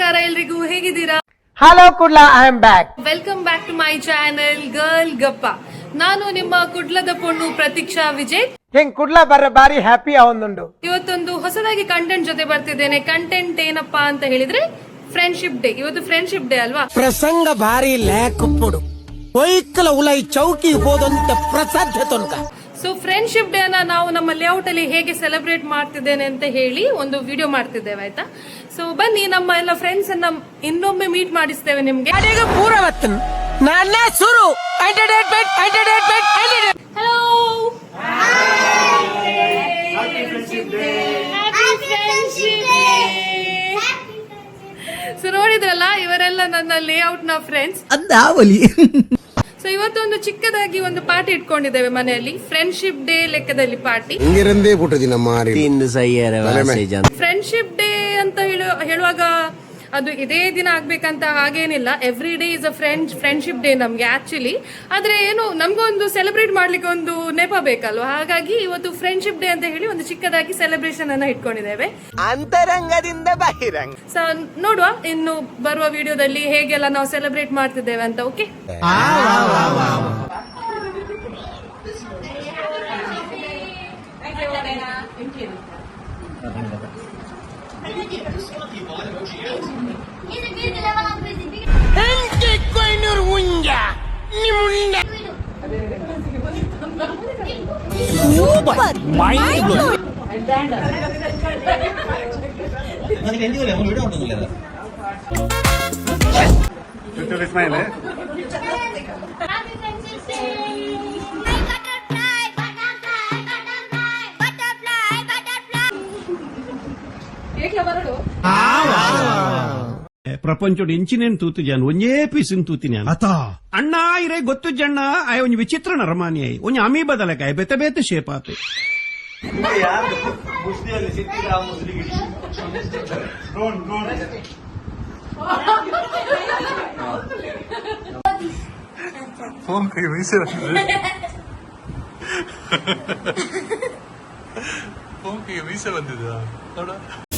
ನಮಸ್ಕಾರ ಎಲ್ರಿಗೂ, ಹೇಗಿದ್ದೀರಾ? Hello Kudla, I am back. Welcome back to my channel girl ಗಪ್ಪ. ನಾನು ನಿಮ್ಮ ಕುಡ್ಲದ ಪೊಣ್ಣು ಪ್ರತೀಕ್ಷಾ ವಿಜಯ್. ಹೆಂಗ್ ಕುಡ್ಲ ಬರ್ರ ಬಾರಿ ಹ್ಯಾಪಿ ಅವೊಂದುಂಡು. ಇವತ್ತೊಂದು ಹೊಸದಾಗಿ ಕಂಟೆಂಟ್ ಜೊತೆ ಬರ್ತಿದ್ದೇನೆ. ಕಂಟೆಂಟ್ ಏನಪ್ಪಾ ಅಂತ ಹೇಳಿದ್ರೆ ಫ್ರೆಂಡ್ಶಿಪ್ ಡೇ. ಇವತ್ತು ಫ್ರೆಂಡ್ಶಿಪ್ ಡೇ ಅಲ್ವಾ? ಪ್ರಸಂಗ ಭಾರಿ ಲೇಕಪ್ಪುಡು ಒಯ್ಕಲ ಉಲೈ ಚೌಕಿ ಹೋದಂತ ಪ್ರಸಾದ್ಯ ತೊನ್ಕ. ಸೊ ಫ್ರೆಂಡ್ಶಿಪ್ ಡೇ ಅನ್ನ ನಾವು ನಮ್ಮ ಲೇಔಟ್ ಅಲ್ಲಿ ಹೇಗೆ ಸೆಲೆಬ್ರೇಟ್ ಮಾಡ್ತಿದ್ದೇನೆ ಅಂತ ಹೇಳಿ ಒಂದು ವಿಡಿಯೋ ಮಾಡ್ತಿದ್ದೇವೆ, ಆಯ್ತಾ? ಸೊ ಬನ್ನಿ, ನಮ್ಮ ಎಲ್ಲ ಫ್ರೆಂಡ್ಸ್ ಅನ್ನ ಇನ್ನೊಮ್ಮೆ ಮೀಟ್ ಮಾಡಿಸ್ತೇವೆ ನಿಮ್ಗೆ. ಪೂರವತ್ತನ್ ನನ್ನ ಸುರು ಹಲೋ, ಸೊ ನೋಡಿದ್ರಲ್ಲ, ಇವರೆಲ್ಲ ನನ್ನ ಲೇಔಟ್ ನ ಫ್ರೆಂಡ್ಸ್. ಸೊ ಇವತ್ತೊಂದು ಚಿಕ್ಕದಾಗಿ ಒಂದು ಪಾರ್ಟಿ ಇಟ್ಕೊಂಡಿದ್ದೇವೆ ಮನೆಯಲ್ಲಿ. ಫ್ರೆಂಡ್ಶಿಪ್ ಡೇ ಲೆಕ್ಕದಲ್ಲಿ ಪಾರ್ಟಿ. ಫ್ರೆಂಡ್ಶಿಪ್ ಡೇ ಅಂತ ಹೇಳುವಾಗ ಅದು ಇದೇ ದಿನ ಆಗ್ಬೇಕಂತ ಹಾಗೇನಿಲ್ಲ. Every day is a friendship day ನಮ್ಗೆ ಆಕ್ಚುಲಿ. ಆದ್ರೆ ಏನು, ನಮ್ಗೊಂದು ಸೆಲೆಬ್ರೇಟ್ ಮಾಡ್ಲಿಕ್ಕೆ ಒಂದು ನೆಪ ಬೇಕಲ್ವಾ? ಹಾಗಾಗಿ ಇವತ್ತು ಫ್ರೆಂಡ್ಶಿಪ್ ಡೇ ಅಂತ ಹೇಳಿ ಒಂದು ಚಿಕ್ಕದಾಗಿ ಸೆಲೆಬ್ರೇಷನ್ ಅನ್ನ ಇಟ್ಕೊಂಡಿದ್ದೇವೆ, ಅಂತರಂಗದಿಂದ ಬಹಿರಂಗ. ಸೊ ನೋಡುವ ಇನ್ನು ಬರುವ ವಿಡಿಯೋದಲ್ಲಿ ಹೇಗೆಲ್ಲ ನಾವು ಸೆಲೆಬ್ರೇಟ್ ಮಾಡ್ತಿದ್ದೇವೆ ಅಂತ. ಓಕೆ, ಪ್ರಪಂಚದ ಇಂಚಿನೇನು ತೂತು ಜಾನ್ ಒಂಜೇ ಪೀಸಿನ ತೂತಿನ ಅಣ್ಣ ಇರೇ ಗೊತ್ತು ಜಣ್ಣ ಆಯ ಒಂಜಿ ವಿಚಿತ್ರ ನರಮಾನಿ ಆಯಿ ಒಂಜಿ ಅಮೀ ಬದಲಕಾಯ ಬೇತೆ ಬೇತೆ ಶೇಪ್ ಆತು.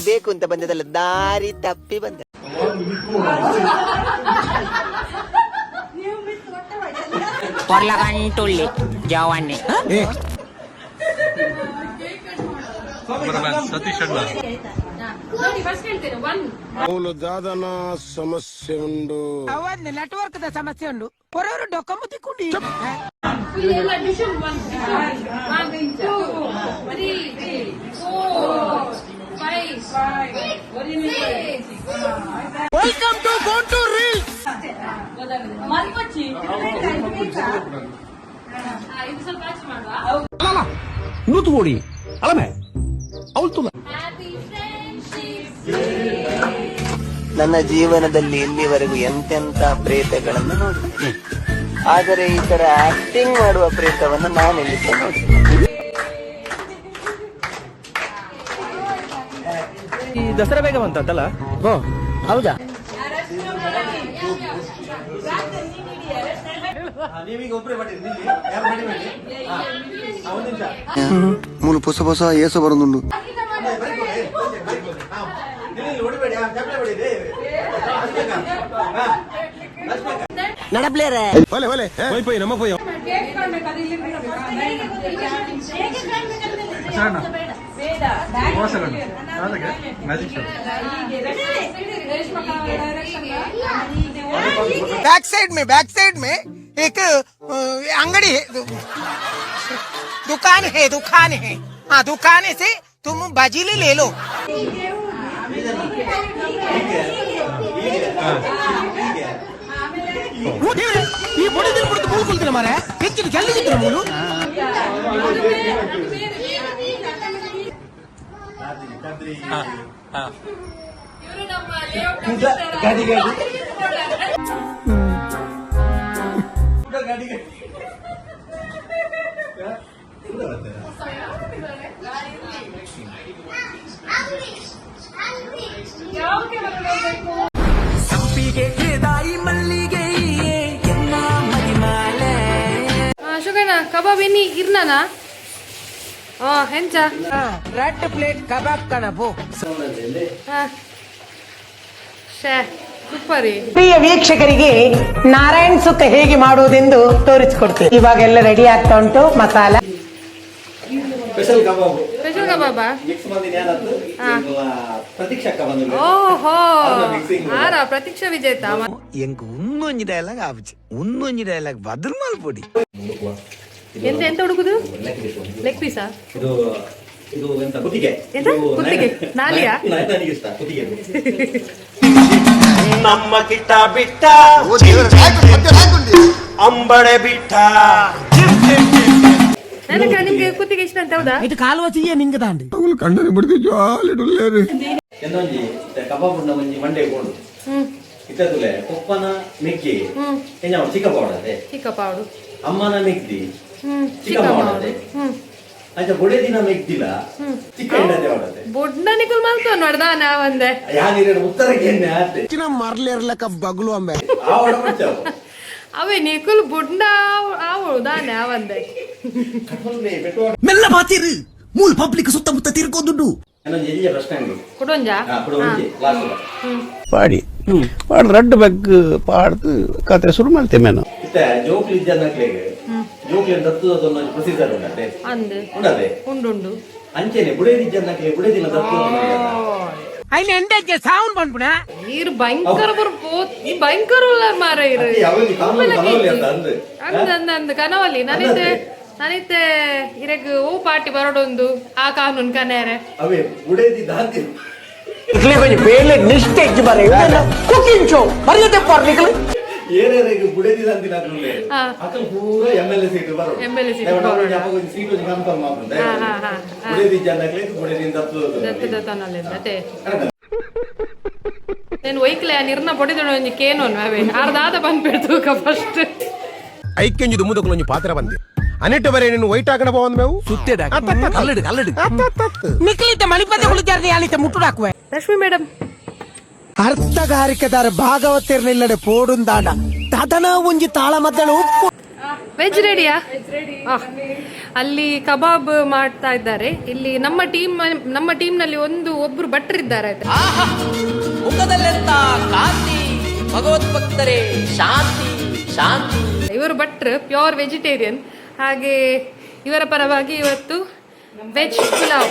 ಬೇಕು ಅಂತ ಬಂದದಲ್ಲ, ದಾರಿ ತಪ್ಪಿ ಬಂದ. పొర్లగంటుల్లి జవాన్ని ಅವಳು ದಾದನ ಸಮಸ್ಯೆ ಉಂಡು, ಅವನ್ನ ನೆಟ್ವರ್ಕ್ ದ ಸಮಸ್ಯೆ ಉಂಡು. ಹೊರವರು ಡೊಕ್ಕಂಬ ತಿಕ್ಕೊಂಡಿ welcome to go to reel. ನೂತುಗೋಡಿ ಅಲಮೆ ಅವಳು ತುಲ. ನನ್ನ ಜೀವನದಲ್ಲಿ ಇಲ್ಲಿವರೆಗೂ ಎಂತೆಂತ ಪ್ರೇತಗಳನ್ನು ನೋಡಿದ್ದೀನಿ, ಆದರೆ ಈ ತರ ಆಕ್ಟಿಂಗ್ ಮಾಡುವ ಪ್ರೇತವನ್ನು ನಾನು ಇಲ್ಲಿ ನೋಡಿದ್ದೀನಿ. ಈ ದಸರಾ ಬೇಗ ಬಂತಲ್ಲ? ಹೌದಾ? ಮೂಲ ಹೊಸ ಹೊಸ ಏಸ ಬರೋದುಂಡು. ನಡಬ್ಲೇರೆ ನಮ್ಮ ಪೋಯ बैक साइड में एक अंगड़ी है, दुकान है. हाँ, दुकान से तुम बाजीली ले लो. ಈ ಬುಡದಿನ ಬಿಡ್ತು ಮೂಲ ಕುಲ್ತಿನ ಮಾರೆ ಹೆಚ್ಚಿನ ಕೆಲ್ಲಿಗಿದ್ರ ಮೂಲು. ಸಂಪಿಗೆ ಕೇದಾಯಿ ಮಲ್ಲಿಗೆ ಎನ್ನ ಮರಿಮಾಲೆ. ಶುಗಣ್ಣ ಕಬಾಬ್ ಎನ್ನಿ ಇರ್ನಾನಾ? ಹೆಂಚ ರೆಡ್ ಪ್ಲೇಟ್ ಕಬಾಬ್ ಕಣಬು. ಸೂಪರ್. ಪ್ರಿಯ ವೀಕ್ಷಕರಿಗೆ ನಾರಾಯಣ್ ಸುಕ್ಕ ಹೇಗೆ ಮಾಡುವುದೆಂದು ತೋರಿಸಿಕೊಡ್ತೇವೆ. ಇವಾಗ ಎಲ್ಲ ರೆಡಿ ಆಗ್ತಾ ಉಂಟು ಮಸಾಲ. ಸ್ಪೆಷಲ್ ಕಬಾಬ್ ಸ್ಪೆಷಲ್ ಕಬಾಬ. ಮಿಕ್ಸ್ ಮಂದಿ ಪ್ರತೀಕ್ಷಾ ಕಬಾಬ್ ಓಹೋ ಆರ ಪ್ರತೀಕ್ಷಾ ವಿಜೇತ. ಎಂಕ್ ಉನ್ನೊಂಜಿ ಡೈಲಾಗ್ ಆಪುಜಿ ಉನ್ನೊಂಜಿ ಡೈಲಾಗ್ ಬದಲ್ ಮಲ್ಪೊಡಿ. ಎಂತ ಹುಡುಗುದು? Leg Pisa? ಇದು ಇದು ಎಂತ ಕುತ್ತಿಗೆ? ಎಂತ ಕುತ್ತಿಗೆ? ನಾಲಿಯಾ? ನನಗೆ ಇಷ್ಟ ಕುತ್ತಿಗೆ. ನಮ್ಮ ಕಿಟ್ಟ ಬಿಟ್ಟ ಅಂಬಡೆ ಬಿಟ್ಟ. ನನಗೆ ನಿಮ್ಗೆ ಕುತ್ತಿಗೆ ಇಷ್ಟ ಅಂತ ಹೌದಾ? ಇದು ಕಾಲುವಚಿಯೇ ನಿಂಗೆ ತಾಂಡಿ ಕಂಡನೆ ಬಿಡ್ತಿ ಜಾಲಿ ಡುಲ್ಲೇರಿ ಎಂದೊಂಜಿ ಕಬಾಬ್ ಉಂಡ ಒಂಜಿ ಮಂಡೆ ಕೊಂಡು ಇತ್ತದುಲೆ ಕೊಪ್ಪನ ಮೆಕ್ಕಿ ಎಂಜ ಚಿಕ್ಕ ಪೌಡರ್ ಚಿಕ್ಕ ಪಾವಡು ಅಮ್ಮನ ಮೆಕ್ದಿ ಚಿಕ್ಕ ಚಿಕ್ಕ ಪೌಡರ್ ಅಂಚ ಬೊಡೆ ದಿನ ಮೆಕ್ದಿಲ್ಲ ಚಿಕ್ಕ ಎಂಡದೆ ಹೊಡದೆ ಬೊಡ್ಡ ನಿಕುಲ್ ಮಲ್ತು ನೋಡ್ದ ನಾವಂದೆ ಯಾನಿರ ಉತ್ತರಕ್ಕೆ ಎಣ್ಣೆ ಆತೆ ಮರ್ಲೇರ್ಲಕ್ಕ ಬಗ್ಲು ಅಂಬೆ ಆ ಹೊಡ ಬಿಡ್ತಾವು ಅವೇ ನಿಕುಲ್ ಬುಡ್ಡ ಆವಳುದ ನಾವಂದೆ. ಮೆಲ್ಲ ಮಾತಿರು ಮೂಲ ಪಬ್ಲಿಕ್ ಸುತ್ತಮುತ್ತ ತಿರ್ಕೋದುಂಡು. ಇನ್ನೊಂದು ಎಲ್ಲಿಯ ಪ್ರಶ್ನೆ ಅಂಗಡಿ ಕೊಡೊಂಜಾ ಕೊಡು ಒಂಜಿ ಲಾಸ್ಟ್ ಪಾಡಿ ಪಾಡ್ ರಡ್ಡ್ ಬೆಗ್ ಪಾಡ್ದು ಕತೆ ಶುರು ಮಾಡ್ತೇವೆ ಮೇನು. ಇತ್ತ ಜೋಕ್ಲಿ ಜನಕ್ಲೆಗೆ ಜೋಕ್ಲಿ ದತ್ತುದ ಪ್ರೊಸೀಜರ್ ಉಂಟದೆ ಅಂದೆ ಉಂಡದೆ ಉಂಡುಂಡು ಅಂಚೆನೆ ಬುಡೇದಿ ಜನಕ್ಲೆ ಬುಡೇದಿನ ದತ್ತು ಅಲ್ಲಿ ಎಂಟಕ್ಕೆ ಸೌಂಡ್ ಬಂದ್ಬಿಡ. ನೀರು ಭಯಂಕರ ಬರ್ಬೋದು. ಈ ಭಯಂಕರ ಉಳ್ಳಾರ್ ಮಾರ ಇರು ಯಾವಾಗ ಕಾನೂನು ಕನವಲಿ ಅಂತ ಅಂದು ಅಂದ ಕನವಲ್ಲಿ ನನಿತ್ತೆ ಇರಗ್ ಓ ಪಾರ್ಟಿ ಬರೋಡೊಂದು ಆ ಕಾನೂನು ಕನೇರೆ ಅವೇ ಬುಡೇದಿ ದಾಂತಿ ನಿಷ್ಠೆ ಕುಕಿಂಗ್ ಶೋ ಬರೆಯದೆ ಪಾರ್ಲಿಗಳು ಏನೇರಿಗೆ ಬುಡೇದಿ ದಾಂತಿ ನಾಕುಲೆ ಅಕಲ್ ಪೂರ MLA ಸೀಟ್ ಬರೋ MLA seat ಬರೋ ಯಾವಾಗ ಸೀಟ್ ಕನ್ಫರ್ಮ್ ಮಾಡ್ತಾರೆ ಬುಡೇದಿ ಜನಕ್ಲೆ ಬುಡೇದಿ ದತ್ತು ಅದೇ నేను ಒಯ್ಕಲೆ ನಿರ್ನ పొడిదొన ಒಂಜಿ ಕೇನೋನ್ ಅವೇ ಅರ್ಧಾದ ಬಂದ್ಬಿಡ್ತು ಫಸ್ಟ್ ಐಕ್ಯಂಜಿ ದುಮ್ಮುದಕ್ಕೊಂಜಿ ಪಾತ್ರ ಬಂದೆ ಅನೆಟ್ಟು ಬರೆ ನೀನು ವೈಟ್ ಹಾಕಣ ಬಂದ್ ಮೇವು ಸುತ್ತೇಡ ಕಲ್ಲಡು ಕಲ್ಲಡು ನಿಕ್ಲಿತ ಮಣಿಪತಿ ಕುಳಿತಾರ್ನಿ ಆಲಿತ ಮುಟ್ಟುಡಾಕುವೆ. ರಶ್ಮಿ ಮೇಡಮ್ ಅರ್ಥಗಾರಿಕೆದಾರ ಭಾಗವತಿರ್ನಿಲ್ಲಡೆ ಪೋಡುಂದಾಡ ತದನ ಒಂಜಿ ತಾಳ ಮದ್ದಳು ವೆಜ್ ರೆಡಿಯಾ? ಅಲ್ಲಿ ಕಬಾಬ್ ಮಾಡ್ತಾ ಇದ್ದಾರೆ. ಇಲ್ಲಿ ನಮ್ಮ ಟೀಮ್ ನಲ್ಲಿ ಒಬ್ರು ಭಟ್ರಿದ್ದಾರೆ. ಮುಖದಲ್ಲೆಂತ ಕಾಂತಿ ಭಗವದ್ಭಕ್ತರೇ ಶಾಂತಿ ಶಾಂತಿ. ಇವರು ಭಟ್ರು ಪ್ಯೂರ್ ವೆಜಿಟೇರಿಯನ್. ಹಾಗೆ ಇವರ ಪರವಾಗಿ ಇವತ್ತು veg pulao,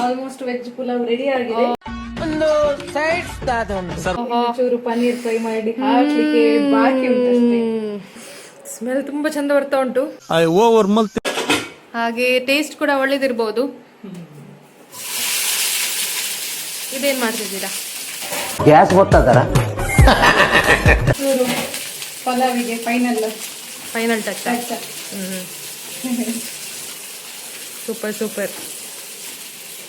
almost veg pulao ready ಆಗಿದೆ. ಒಂದು ಸೈಡ್ ಚೂರು ಪನ್ನೀರ್ ಫ್ರೈ ಮಾಡಿ ಹಾಕ್ಲಿಕ್ಕೆ ಬಾಕಿ ಉಂಟು. ಸ್ಮೆಲ್ ತುಂಬಾ ಚಂದ ಬರ್ತಾ ಉಂಟು. ಹಾಗೆ ಟೇಸ್ಟ್ ಕೂಡ ಒಳ್ಳೇದಿರ್ಬೋದು. ಇದೇನ್ ಮಾಡ್ತಿದ್ದೀರಾ? ಗ್ಯಾಸ್ ಗೊತ್ತಾದಾರ ಪಲಾವಿಗೆ ಫೈನಲ್ ಟಚ್. ಸೂಪರ್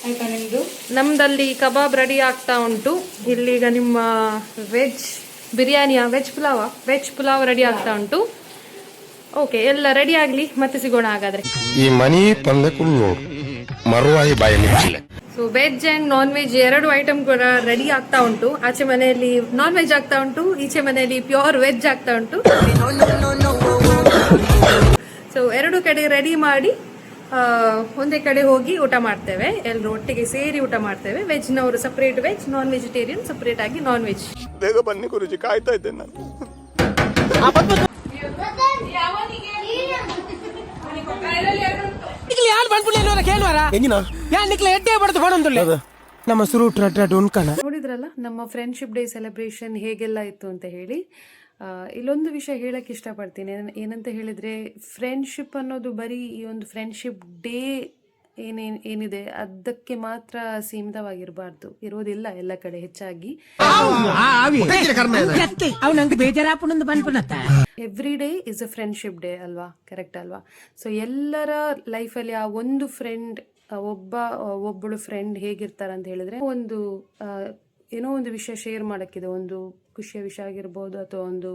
ಆಯ್ತಾ ನಿಮ್ದು? ನಮ್ದಲ್ಲಿ ಕಬಾಬ್ ರೆಡಿ ಆಗ್ತಾ ಉಂಟು. ಇಲ್ಲಿಗ ನಿಮ್ಮ ವೆಜ್ ಬಿರಿಯಾನಿಯ ವೆಜ್ ಪುಲಾವ್ ರೆಡಿ ಆಗ್ತಾ ಉಂಟು. ಓಕೆ, ಎಲ್ಲ ರೆಡಿ ಆಗ್ಲಿ, ಮತ್ತೆ ಸಿಗೋಣ ಹಾಗಾದ್ರೆ. ಈ ಮನಿ ತಂದೆ ಕುಲ್ಲು ಮರುವಾಯಿ ಬಾಯಿ ಮುಚ್ಚಿಲ್ಲ. So veg and non veg ಎರಡು ಐಟಮ್ ಕೂಡ ರೆಡಿ ಆಗ್ತಾ ಉಂಟು. ಆಚೆ ಮನೆಯಲ್ಲಿ ನಾನ್ ವೆಜ್ ಆಗ್ತಾ ಉಂಟು, ಈಚೆ ಮನೆಯಲ್ಲಿ ಪ್ಯೂರ್ ವೆಜ್ ಆಗ್ತಾ ಉಂಟು. ಸೊ ಎರಡು ಕಡೆ ರೆಡಿ ಮಾಡಿ ಒಂದೇ ಕಡೆ ಹೋಗಿ ಊಟ ಮಾಡ್ತೇವೆ. ಎಲ್ಲರೂ ಒಟ್ಟಿಗೆ ಸೇರಿ ಊಟ ಮಾಡ್ತೇವೆ. ವೆಜ್ನವರು separate veg, non vegetarian separate ಆಗಿ ನಾನ್ ವೆಜ್. ಬೇಗ ಬನ್ನಿ ಗುರುಜಿ, ಕಾಯ್ತಾ ಇದ್ದೇನೆ ನಾನು. ನಮ್ಮ ಸುರು ನೋಡಿದ್ರಲ್ಲ ನಮ್ಮ ಫ್ರೆಂಡ್ಶಿಪ್ ಡೇ ಸೆಲೆಬ್ರೇಷನ್ ಹೇಗೆಲ್ಲ ಇತ್ತು ಅಂತ ಹೇಳಿ. ಇಲ್ಲೊಂದು ವಿಷಯ ಹೇಳಕ್ ಇಷ್ಟಪಡ್ತೀನಿ. ಏನಂತ ಹೇಳಿದ್ರೆ, ಫ್ರೆಂಡ್ಶಿಪ್ ಅನ್ನೋದು ಬರೀ ಈ ಒಂದು ಫ್ರೆಂಡ್ಶಿಪ್ ಡೇ ಏನಿದೆ ಅದಕ್ಕೆ ಮಾತ್ರ ಸೀಮಿತವಾಗಿರಬಾರ್ದು. ಇರೋದಿಲ್ಲ ಎಲ್ಲ ಕಡೆ ಹೆಚ್ಚಾಗಿ. Every day is a friendship day ಅಲ್ವಾ? ಕರೆಕ್ಟ್ ಅಲ್ವಾ? ಸೊ ಎಲ್ಲರ ಲೈಫಲ್ಲಿ ಆ ಒಂದು ಫ್ರೆಂಡ್, ಒಬ್ಬಳು ಫ್ರೆಂಡ್ ಹೇಗಿರ್ತಾರೆ ಅಂತ ಹೇಳಿದ್ರೆ, ಏನೋ ಒಂದು ವಿಷಯ ಶೇರ್ ಮಾಡಕ್ಕಿದೆ, ಒಂದು ಖುಷಿಯ ವಿಷಯ ಆಗಿರ್ಬೋದು ಅಥವಾ ಒಂದು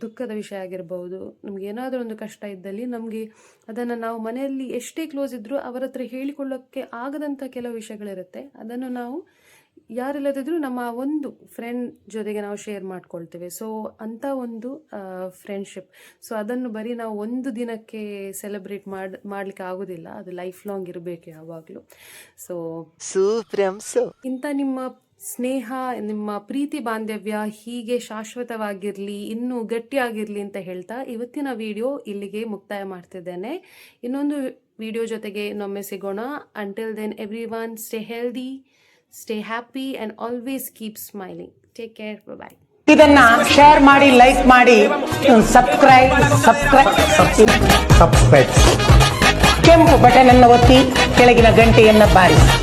ದುಃಖದ ವಿಷಯ ಆಗಿರ್ಬೋದು. ನಮ್ಗೆ ಏನಾದರೂ ಒಂದು ಕಷ್ಟ ಇದ್ದಲ್ಲಿ ನಮಗೆ ಅದನ್ನು ನಾವು ಮನೆಯಲ್ಲಿ ಎಷ್ಟೇ ಕ್ಲೋಸ್ ಇದ್ರೂ ಅವರ ಹತ್ರ ಹೇಳಿಕೊಳ್ಳೋಕ್ಕೆ ಆಗದಂಥ ಕೆಲವು ವಿಷಯಗಳಿರುತ್ತೆ. ಅದನ್ನು ನಾವು ಯಾರಿಲ್ಲದಿದ್ರೂ ನಮ್ಮ ಒಂದು ಫ್ರೆಂಡ್ ಜೊತೆಗೆ ನಾವು ಶೇರ್ ಮಾಡ್ಕೊಳ್ತೇವೆ. ಸೊ ಅಂಥ ಒಂದು ಫ್ರೆಂಡ್ಶಿಪ್. ಸೊ ಅದನ್ನು ಬರೀ ನಾವು ಒಂದು ದಿನಕ್ಕೆ ಸೆಲೆಬ್ರೇಟ್ ಮಾಡ್ಲಿಕ್ಕೆ ಆಗೋದಿಲ್ಲ, ಅದು ಲೈಫ್ ಲಾಂಗ್ ಇರಬೇಕು ಯಾವಾಗಲೂ. ಸೊ ಇಂಥ ನಿಮ್ಮ ಸ್ನೇಹ, ನಿಮ್ಮ ಪ್ರೀತಿ ಬಾಂಧವ್ಯ ಹೀಗೆ ಶಾಶ್ವತವಾಗಿರಲಿ, ಇನ್ನೂ ಗಟ್ಟಿಯಾಗಿರಲಿ ಅಂತ ಹೇಳ್ತಾ ಇವತ್ತಿನ ವಿಡಿಯೋ ಇಲ್ಲಿಗೆ ಮುಕ್ತಾಯ ಮಾಡ್ತಿದ್ದೇನೆ. ಇನ್ನೊಂದು ವಿಡಿಯೋ ಜೊತೆಗೆ ಇನ್ನೊಮ್ಮೆ ಸಿಗೋಣ. Until then everyone, stay healthy, stay happy and always keep smiling. Take care, bye. ಇದನ್ನ ಶೇರ್ ಮಾಡಿ, ಲೈಕ್ ಮಾಡಿ, ಸಬ್ಸ್ಕ್ರೈಬ್ ಕೆಂಪು ಬಟನ್ ಅನ್ನು ಒತ್ತಿ ಕೆಳಗಿನ ಗಂಟೆಯನ್ನ ಬಾರಿಸಿ.